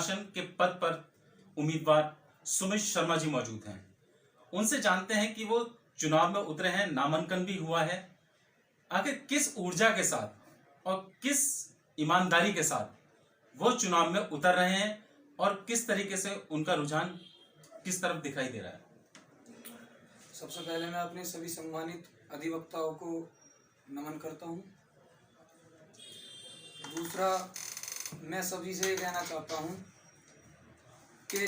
प्रशासन के पद पर उम्मीदवार सुमित शर्मा जी मौजूद हैं। उनसे जानते हैं कि वो चुनाव में उतरे हैं, नामांकन भी हुआ है। आखिर किस ऊर्जा के साथ और किस ईमानदारी के साथ वो चुनाव में उतर रहे हैं और किस तरीके से उनका रुझान किस तरफ दिखाई दे रहा है। सबसे पहले मैं अपने सभी सम्मानित अधिवक्ताओं को नमन करता हूं। दूसरा, मैं सभी से ये कहना चाहता हूं कि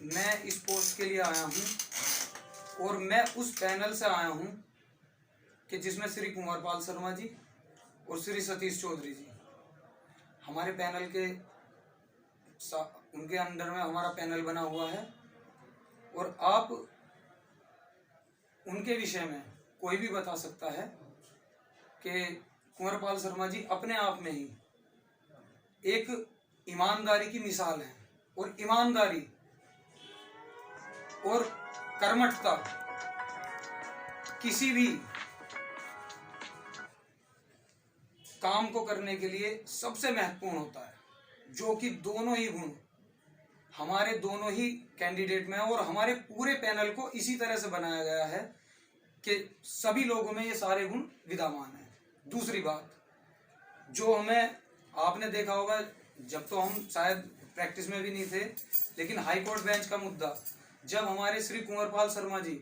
मैं इस पोस्ट के लिए आया हूं और मैं उस पैनल से आया हूं कि जिसमें श्री कुंवरपाल शर्मा जी और श्री सतीश चौधरी जी हमारे पैनल के उनके अंडर में हमारा पैनल बना हुआ है। और आप उनके विषय में कोई भी बता सकता है कि कुंवरपाल शर्मा जी अपने आप में ही एक ईमानदारी की मिसाल है। और ईमानदारी और कर्मठता किसी भी काम को करने के लिए सबसे महत्वपूर्ण होता है, जो कि दोनों ही गुण हमारे दोनों ही कैंडिडेट में है। और हमारे पूरे पैनल को इसी तरह से बनाया गया है कि सभी लोगों में ये सारे गुण विद्यमान हैं। दूसरी बात, जो हमें आपने देखा होगा, जब तो हम शायद प्रैक्टिस में भी नहीं थे, लेकिन हाई कोर्ट बेंच का मुद्दा जब हमारे श्री कुंवरपाल शर्मा जी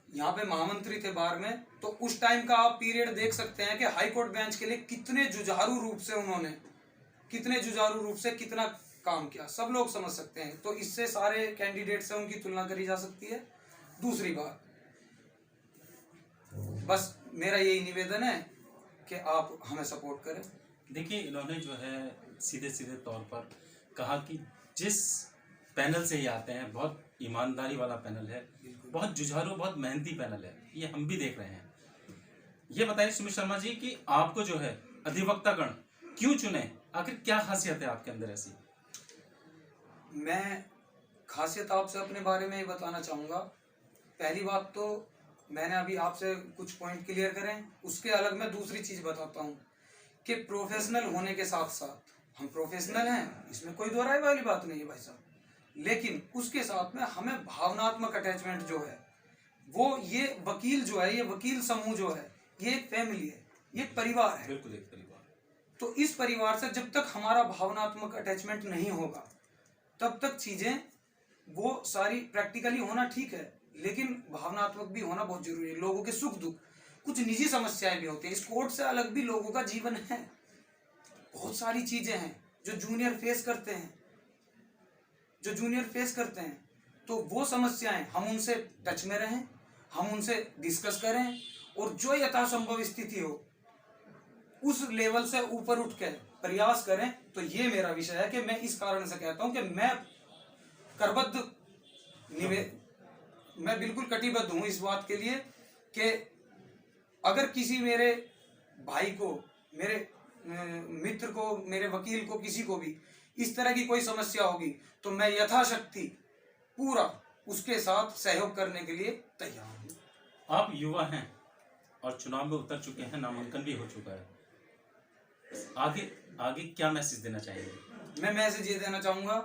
यहाँ पे महामंत्री थे बार में, तो उस टाइम का आप पीरियड देख सकते हैं कि हाई कोर्ट बेंच के लिए कितने जुझारू रूप से कितना काम किया, सब लोग समझ सकते हैं। तो इससे सारे कैंडिडेट से उनकी तुलना करी जा सकती है। दूसरी बात, बस मेरा यही निवेदन है कि आप हमें सपोर्ट करें। देखिए, इन्होंने जो है सीधे सीधे तौर पर कहा कि जिस पैनल से ये आते हैं बहुत ईमानदारी वाला पैनल है, बहुत जुझारू, बहुत मेहनती पैनल है, ये हम भी देख रहे हैं। ये बताइए सुमित शर्मा जी कि आपको जो है अधिवक्तागण क्यों चुने, आखिर क्या खासियत है आपके अंदर ऐसी? मैं खासियत आपसे अपने बारे में ही बताना चाहूँगा। पहली बात तो मैंने अभी आपसे कुछ पॉइंट क्लियर करें, उसके अलग मैं दूसरी चीज़ बताता हूँ कि प्रोफेशनल होने के साथ साथ हम प्रोफेशनल हैं, इसमें कोई दो राय वाली बात नहीं है भाई साहब, लेकिन उसके साथ में हमें भावनात्मक अटैचमेंट जो है वो, ये वकील जो है, ये वकील समूह जो है, ये एक फैमिली है, ये एक परिवार है। बिल्कुल एक परिवार। तो इस परिवार से जब तक हमारा भावनात्मक अटैचमेंट नहीं होगा तब तक चीजें वो सारी प्रैक्टिकली होना ठीक है, लेकिन भावनात्मक भी होना बहुत जरूरी है। लोगों के सुख दुख, कुछ निजी समस्याएं भी होती हैं, इस कोर्ट से अलग भी लोगों का जीवन है, बहुत सारी चीजें हैं जो जूनियर फेस करते हैं। तो वो समस्याएं हम उनसे टच में रहें, हम उनसे डिस्कस करें और जो यथासंभव स्थिति हो उस लेवल से ऊपर उठ के प्रयास करें। तो ये मेरा विषय है कि मैं इस कारण से कहता हूं कि मैं बिल्कुल कटिबद्ध हूं इस बात के लिए कि अगर किसी मेरे भाई को, मेरे मित्र को, मेरे वकील को, किसी को भी इस तरह की कोई समस्या होगी तो मैं यथाशक्ति पूरा उसके साथ सहयोग करने के लिए तैयार हूँ। आप युवा हैं और चुनाव में उतर चुके हैं, नामांकन भी हो चुका है, आगे क्या मैसेज देना चाहेंगे? मैं मैसेज ये देना चाहूँगा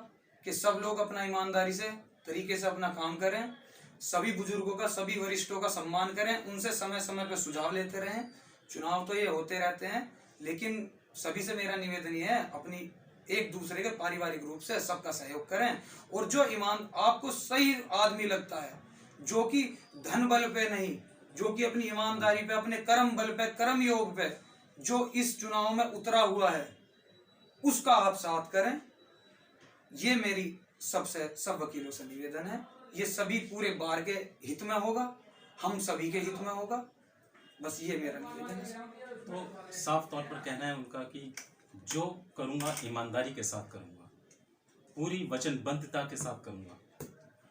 कि सब लोग अपना ईमानदारी से तरीके से अपना काम करें, सभी बुजुर्गों का, सभी वरिष्ठों का सम्मान करें, उनसे समय समय पर सुझाव लेते रहें। चुनाव तो ये होते रहते हैं, लेकिन सभी से मेरा निवेदन ये है, अपनी एक दूसरे के पारिवारिक रूप से सबका सहयोग करें। और जो आपको सही आदमी लगता है, जो कि धन बल पे नहीं, जो कि अपनी ईमानदारी पे, अपने कर्म बल पे, कर्म योग पे जो इस चुनाव में उतरा हुआ है, उसका आप साथ करें। ये मेरी सब वकीलों से निवेदन है। ये सभी पूरे बार के हित में होगा, हम सभी के हित में होगा, बस ये मेरा निवेदन है। तो साफ तौर पर कहना है उनका कि जो करूंगा ईमानदारी के साथ करूंगा, पूरी वचनबद्धता के साथ करूंगा।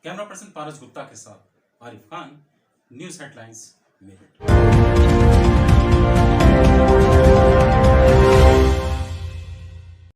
कैमरा पर्सन पारस गुप्ता के साथ आरिफ खान, न्यूज़ हेडलाइंस, मेरठ।